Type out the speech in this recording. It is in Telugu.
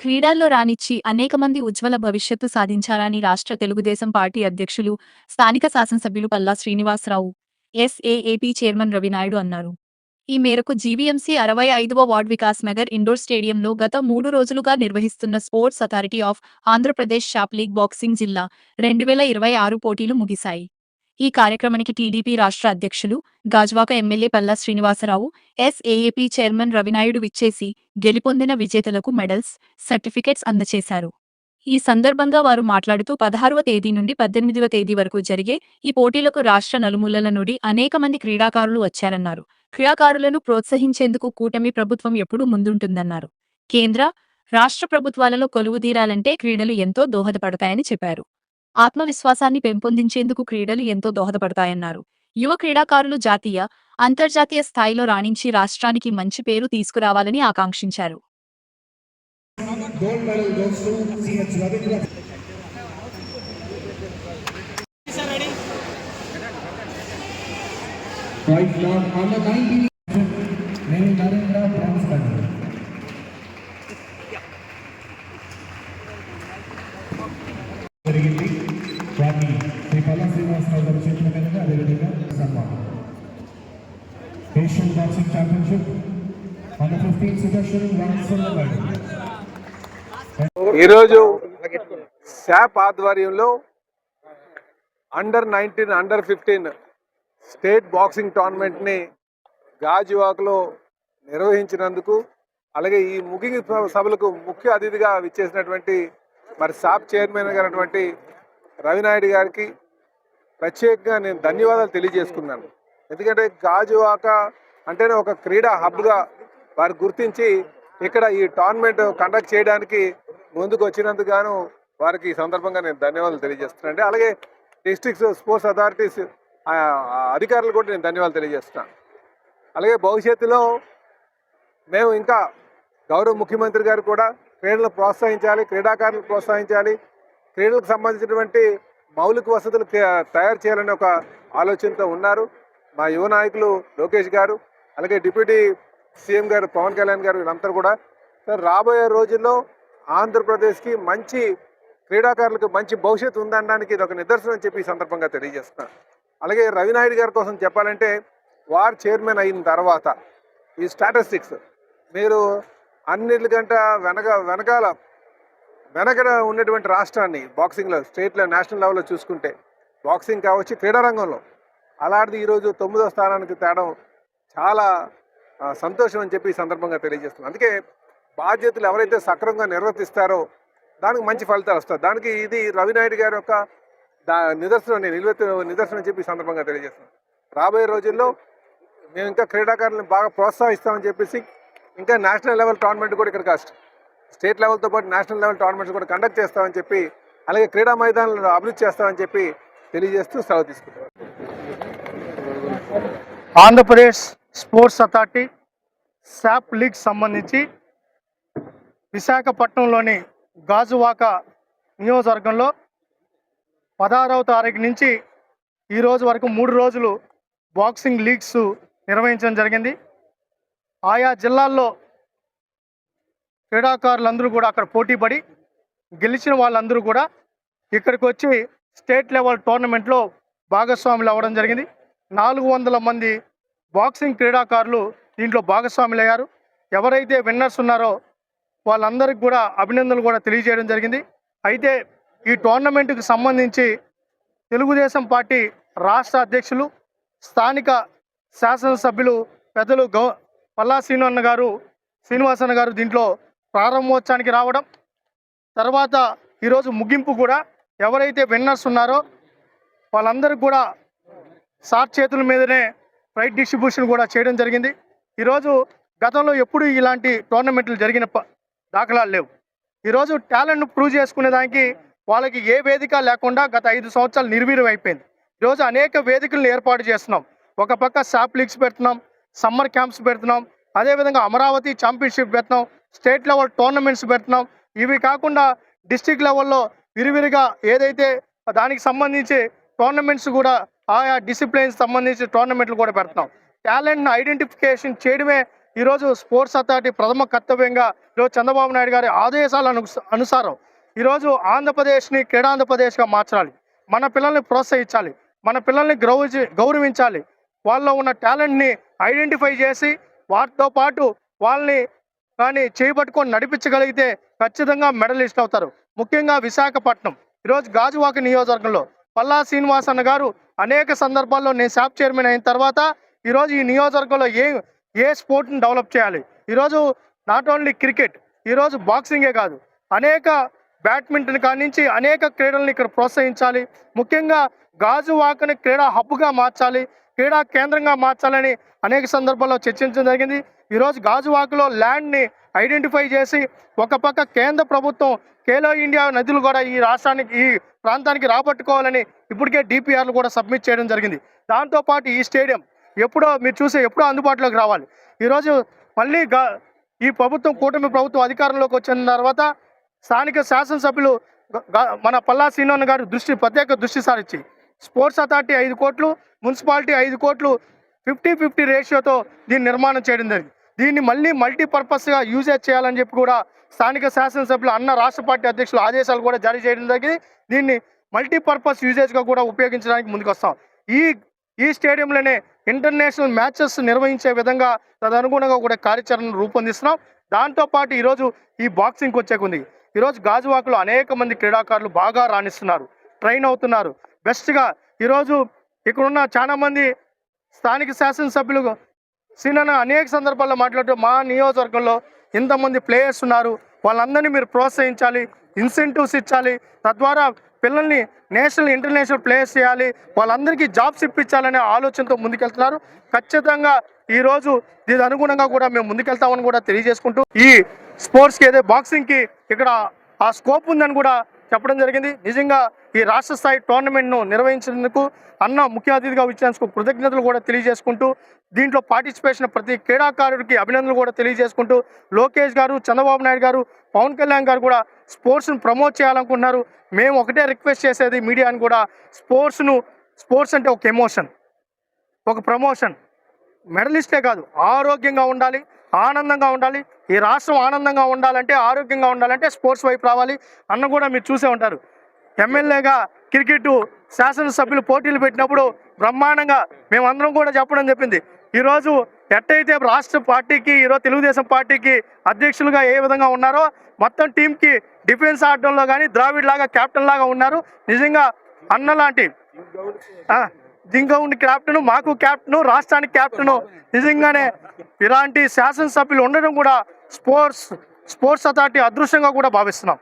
క్రీడల్లో రానిచ్చి అనేక మంది ఉజ్వల భవిష్యత్తు సాధించాలని రాష్ట్ర తెలుగుదేశం పార్టీ అధ్యక్షులు, స్థానిక శాసనసభ్యులు పల్లా శ్రీనివాసరావు, ఎస్ఏఏపీ చైర్మన్ రవినాయుడు అన్నారు. ఈ మేరకు జీవీఎంసీ 65వ వార్డ్ వికాస్ నగర్ ఇండోర్ స్టేడియంలో గత 3 రోజులుగా నిర్వహిస్తున్న sports authority of Andhra Pradesh shop league boxing జిల్లా 2026 పోటీలు ముగిశాయి. ఈ కార్యక్రమానికి టీడీపీ రాష్ట్ర అధ్యక్షులు, Gajuwaka MLA Palla Srinivasarao, SAAP chairman Ravinaidu విచ్చేసి గెలుపొందిన విజేతలకు మెడల్స్, సర్టిఫికెట్స్ అందజేశారు. ఈ సందర్భంగా వారు మాట్లాడుతూ 16వ తేదీ నుండి 18వ తేదీ వరకు జరిగే ఈ పోటీలకు రాష్ట్ర నలుమూలల నుండి అనేక మంది క్రీడాకారులు వచ్చారన్నారు. క్రీడాకారులను ప్రోత్సహించేందుకు కూటమి ప్రభుత్వం ఎప్పుడూ ముందుంటుందన్నారు. కేంద్ర, రాష్ట్ర ప్రభుత్వాలలో కొలువుదీరాలంటే క్రీడలు ఎంతో దోహదపడతాయని చెప్పారు. ఆత్మవిశ్వాసాన్ని పెంపొందించేందుకు క్రీడలు ఎంతో దోహదపడతాయన్నారు. యువ క్రీడాకారులు జాతీయ, అంతర్జాతీయ స్థాయిలో రాణించి రాష్ట్రానికి మంచి పేరు తీసుకురావాలని ఆకాంక్షించారు. Gold medal goes to C.H. Ravindra. Right now, under 19, Name Narendra bronze medal. జరిగింది వారిని శ్రీ పల్లా శ్రీనివాసరావు గారి చేతుల మీదుగా అదేవిధంగా సన్మానం. Asian boxing championship under 15 Sudarshan one silver medal. ఈరోజు శాప్ ఆధ్వర్యంలో అండర్ 19, అండర్ 15 స్టేట్ బాక్సింగ్ టోర్నమెంట్ని గాజువాకలో నిర్వహించినందుకు, అలాగే ఈ ముగింపు సభలకు ముఖ్య అతిథిగా విచ్చేసినటువంటి మరి శాప్ చైర్మన్ గారైనటువంటి రవినాయుడు గారికి ప్రత్యేకంగా నేను ధన్యవాదాలు తెలియజేసుకున్నాను. ఎందుకంటే గాజువాక అంటేనే ఒక క్రీడా హబ్గా వారు గుర్తించి ఇక్కడ ఈ టోర్నమెంట్ కండక్ట్ చేయడానికి ముందుకు వచ్చినందుకు గాను వారికి ఈ సందర్భంగా నేను ధన్యవాదాలు తెలియజేస్తున్నాను. అలాగే డిస్ట్రిక్ట్ స్పోర్ట్స్ అథారిటీస్ అధికారులు కూడా నేను ధన్యవాదాలు తెలియజేస్తున్నాను. అలాగే భవిష్యత్తులో మేము ఇంకా గౌరవ ముఖ్యమంత్రి గారు కూడా క్రీడలను ప్రోత్సహించాలి, క్రీడాకారులను ప్రోత్సహించాలి, క్రీడలకు సంబంధించినటువంటి మౌలిక వసతులు తయారు చేయాలని ఒక ఆలోచనతో ఉన్నారు. మా యువ నాయకులు లోకేష్ గారు, అలాగే డిప్యూటీ సీఎం గారు పవన్ కళ్యాణ్ గారు, వీళ్ళంతా కూడా రాబోయే రోజుల్లో ఆంధ్రప్రదేశ్కి మంచి క్రీడాకారులకు మంచి భవిష్యత్తు ఉందనడానికి ఇది ఒక నిదర్శనం అని చెప్పి ఈ సందర్భంగా తెలియజేస్తున్నాను. అలాగే రవినాయుడు గారి కోసం చెప్పాలంటే వారు చైర్మన్ అయిన తర్వాత ఈ స్టాటిస్టిక్స్ మీరు అన్నిటికంటే వెనకడ ఉన్నటువంటి రాష్ట్రాన్ని బాక్సింగ్లో స్టేట్లో నేషనల్ లెవెల్లో చూసుకుంటే బాక్సింగ్ కావచ్చు, క్రీడారంగంలో అలాంటిది ఈరోజు 9వ స్థానానికి తేడం చాలా సంతోషం అని చెప్పి ఈ సందర్భంగా తెలియజేస్తున్నాను. అందుకే బాధ్యతలు ఎవరైతే సక్రమంగా నిర్వర్తిస్తారో దానికి మంచి ఫలితాలు వస్తాయి. దానికి ఇది రవినాయుడు గారి యొక్క నిదర్శనం అని చెప్పి ఈ సందర్భంగా తెలియజేస్తున్నాను. రాబోయే రోజుల్లో మేము ఇంకా క్రీడాకారులను బాగా ప్రోత్సహిస్తామని చెప్పేసి ఇంకా నేషనల్ లెవెల్ టోర్నమెంట్ కూడా ఇక్కడ స్టేట్ లెవెల్తో పాటు నేషనల్ లెవెల్ టోర్నమెంట్స్ కూడా కండక్ట్ చేస్తామని చెప్పి, అలాగే క్రీడా మైదానాలను అభివృద్ధి చేస్తామని చెప్పి తెలియజేస్తూ సెలవు తీసుకుంటాం. Andhra Pradesh sports authority SAAP league సంబంధించి విశాఖపట్నంలోని గాజువాక నియోజకవర్గంలో 16వ తారీఖు నుంచి ఈరోజు వరకు 3 రోజులు బాక్సింగ్ లీగ్స్ నిర్వహించడం జరిగింది. ఆయా జిల్లాల్లో క్రీడాకారులందరూ కూడా అక్కడ పోటీపడి గెలిచిన వాళ్ళందరూ కూడా ఇక్కడికి వచ్చి స్టేట్ లెవెల్ టోర్నమెంట్లో భాగస్వాములు అవ్వడం జరిగింది. 400 మంది బాక్సింగ్ క్రీడాకారులు దీంట్లో భాగస్వాములు అయ్యారు. ఎవరైతే విన్నర్స్ ఉన్నారో వాళ్ళందరికీ కూడా అభినందనలు కూడా తెలియజేయడం జరిగింది. అయితే ఈ టోర్నమెంట్కి సంబంధించి తెలుగుదేశం పార్టీ రాష్ట్ర అధ్యక్షులు, స్థానిక శాసనసభ్యులు పెద్దలు పల్లా శ్రీనివాసన్న గారు దీంట్లో ప్రారంభోత్సవానికి రావడం, తర్వాత ఈరోజు ముగింపు కూడా ఎవరైతే విన్నర్స్ ఉన్నారో వాళ్ళందరికీ కూడా సాట్ చేతుల మీదనే ప్రైజ్ డిస్ట్రిబ్యూషన్ కూడా చేయడం జరిగింది. ఈరోజు గతంలో ఎప్పుడు ఇలాంటి టోర్నమెంట్లు జరిగిన దాఖలాలు లేవు. ఈరోజు టాలెంట్ను ప్రూవ్ చేసుకునే దానికి వాళ్ళకి ఏ వేదిక లేకుండా గత 5 సంవత్సరాలు నిర్వీర్యం అయిపోయింది. ఈరోజు అనేక వేదికలను ఏర్పాటు చేస్తున్నాం. ఒక పక్క శాప్ లీగ్స్ పెడుతున్నాం, సమ్మర్ క్యాంప్స్ పెడుతున్నాం, అదేవిధంగా అమరావతి ఛాంపియన్షిప్ పెడుతున్నాం, స్టేట్ లెవెల్ టోర్నమెంట్స్ పెడుతున్నాం. ఇవి కాకుండా డిస్ట్రిక్ట్ లెవెల్లో విరివిరిగా ఏదైతే దానికి సంబంధించి టోర్నమెంట్స్ కూడా ఆయా డిసిప్లిన్స్ సంబంధించి టోర్నమెంట్లు కూడా పెడుతున్నాం. టాలెంట్ను ఐడెంటిఫికేషన్ చేయడమే ఈరోజు స్పోర్ట్స్ అథారిటీ ప్రథమ కర్తవ్యంగా ఈరోజు చంద్రబాబు నాయుడు గారి ఆదేశాల అనుసారం ఈరోజు ఆంధ్రప్రదేశ్ని క్రీడాంధ్రప్రదేశ్గా మార్చాలి. మన పిల్లల్ని ప్రోత్సహించాలి, మన పిల్లల్ని గౌరవించాలి. వాళ్ళలో ఉన్న టాలెంట్ని ఐడెంటిఫై చేసి వాటితో పాటు వాళ్ళని కానీ చేయబట్టుకొని నడిపించగలిగితే ఖచ్చితంగా మెడలిస్ట్ అవుతారు. ముఖ్యంగా విశాఖపట్నం ఈరోజు గాజువాక నియోజకవర్గంలో పల్లా శ్రీనివాస్ అన్న గారు అనేక సందర్భాల్లో నేను శాప్ చైర్మన్ అయిన తర్వాత ఈరోజు ఈ నియోజకవర్గంలో ఏ స్పోర్ట్ని డెవలప్ చేయాలి. ఈరోజు నాట్ ఓన్లీ క్రికెట్, ఈరోజు బాక్సింగే కాదు, అనేక బ్యాడ్మింటన్ కాడి నుంచి అనేక క్రీడలను ఇక్కడ ప్రోత్సహించాలి. ముఖ్యంగా గాజువాకని క్రీడా హబ్గా మార్చాలి, క్రీడా కేంద్రంగా మార్చాలని అనేక సందర్భాల్లో చర్చించడం జరిగింది. ఈరోజు గాజువాకలో ల్యాండ్ని ఐడెంటిఫై చేసి ఒక పక్క కేంద్ర ప్రభుత్వం ఖేలో ఇండియా నిధులు కూడా ఈ రాష్ట్రానికి ఈ ప్రాంతానికి రాబట్టుకోవాలని ఇప్పటికే డిపిఆర్లు కూడా సబ్మిట్ చేయడం జరిగింది. దాంతోపాటు ఈ స్టేడియం ఎప్పుడో మీరు చూసే ఎప్పుడో అందుబాటులోకి రావాలి. ఈరోజు మళ్ళీ ఈ ప్రభుత్వం కూటమి ప్రభుత్వం అధికారంలోకి వచ్చిన తర్వాత స్థానిక శాసనసభ్యులు మన పల్లా శ్రీనివాస్ గారు ప్రత్యేక దృష్టి సారించి స్పోర్ట్స్ అథారిటీ 5 కోట్లు, మున్సిపాలిటీ 5 కోట్లు 50-50 రేషియోతో దీన్ని నిర్మాణం చేయడం జరిగింది. దీన్ని మళ్ళీ మల్టీపర్పస్గా యూజేజ్ చేయాలని చెప్పి కూడా స్థానిక శాసనసభ్యులు అన్న రాష్ట్ర పార్టీ అధ్యక్షులు ఆదేశాలు కూడా జారీ చేయడం జరిగింది. దీన్ని మల్టీపర్పస్ యూజేజ్గా కూడా ఉపయోగించడానికి ముందుకు వస్తాం. ఈ స్టేడియంలోనే ఇంటర్నేషనల్ మ్యాచెస్ నిర్వహించే విధంగా తదనుగుణంగా కూడా కార్యాచరణను రూపొందిస్తున్నాం. దాంతోపాటు ఈరోజు ఈ బాక్సింగ్కి వచ్చేకుంది. ఈరోజు గాజువాకలో అనేక మంది క్రీడాకారులు బాగా రాణిస్తున్నారు, ట్రైన్ అవుతున్నారు బెస్ట్గా. ఈరోజు ఇక్కడున్న చాలా మంది స్థానిక శాసనసభ్యులు సీనన్న అనేక సందర్భాల్లో మాట్లాడుతూ మా నియోజకవర్గంలో ఇంతమంది ప్లేయర్స్ ఉన్నారు, వాళ్ళందరినీ మీరు ప్రోత్సహించాలి, ఇన్సెంటివ్స్ ఇచ్చాలి, తద్వారా పిల్లల్ని నేషనల్ ఇంటర్నేషనల్ ప్లేయర్స్ చేయాలి, వాళ్ళందరికీ జాబ్స్ ఇప్పించాలనే ఆలోచనతో ముందుకెళ్తున్నారు. ఖచ్చితంగా ఈరోజు దీని అనుగుణంగా కూడా మేము ముందుకెళ్తామని కూడా తెలియజేసుకుంటూ ఈ స్పోర్ట్స్కి ఏదో బాక్సింగ్కి ఇక్కడ ఆ స్కోప్ ఉందని కూడా చెప్పడం జరిగింది. నిజంగా ఈ రాష్ట్ర స్థాయి టోర్నమెంట్ను నిర్వహించినందుకు అన్న ముఖ్య అతిథిగా ఇచ్చినందుకు కృతజ్ఞతలు కూడా తెలియజేసుకుంటూ దీంట్లో పార్టిసిపేషన్ ప్రతి క్రీడాకారుడికి అభినందనలు కూడా తెలియజేసుకుంటూ లోకేష్ గారు, చంద్రబాబు నాయుడు గారు, పవన్ కళ్యాణ్ గారు కూడా స్పోర్ట్స్ను ప్రమోట్ చేయాలనుకుంటున్నారు. మేము ఒకటే రిక్వెస్ట్ చేసేది మీడియాని కూడా, స్పోర్ట్స్ అంటే ఒక ఎమోషన్, ఒక ప్రమోషన్. మెడలిస్టే కాదు, ఆరోగ్యంగా ఉండాలి, ఆనందంగా ఉండాలి. ఈ రాష్ట్రం ఆనందంగా ఉండాలంటే, ఆరోగ్యంగా ఉండాలంటే స్పోర్ట్స్ వైపు రావాలి. అన్న కూడా మీరు చూసే ఉంటారు, ఎమ్మెల్యేగా క్రికెట్ శాసనసభ్యులు పోటీలు పెట్టినప్పుడు బ్రహ్మాండంగా మేమందరం కూడా చెప్పడం చెప్పింది. ఈరోజు ఎట్టయితే రాష్ట్ర పార్టీకి ఈరోజు తెలుగుదేశం పార్టీకి అధ్యక్షులుగా ఏ విధంగా ఉన్నారో మొత్తం టీంకి డిఫెన్స్ ఆడడంలో కానీ ద్రావిడ్ లాగా కెప్టెన్ లాగా ఉన్నారు. నిజంగా అన్న లాంటి దింగౌండ్ క్యాప్టెను, మాకు క్యాప్టెను, రాష్ట్రానికి క్యాప్టెను. నిజంగానే ఇలాంటి శాసనసభ్యులు ఉండడం కూడా స్పోర్ట్స్ అథారిటీ అదృష్టంగా కూడా భావిస్తున్నాం.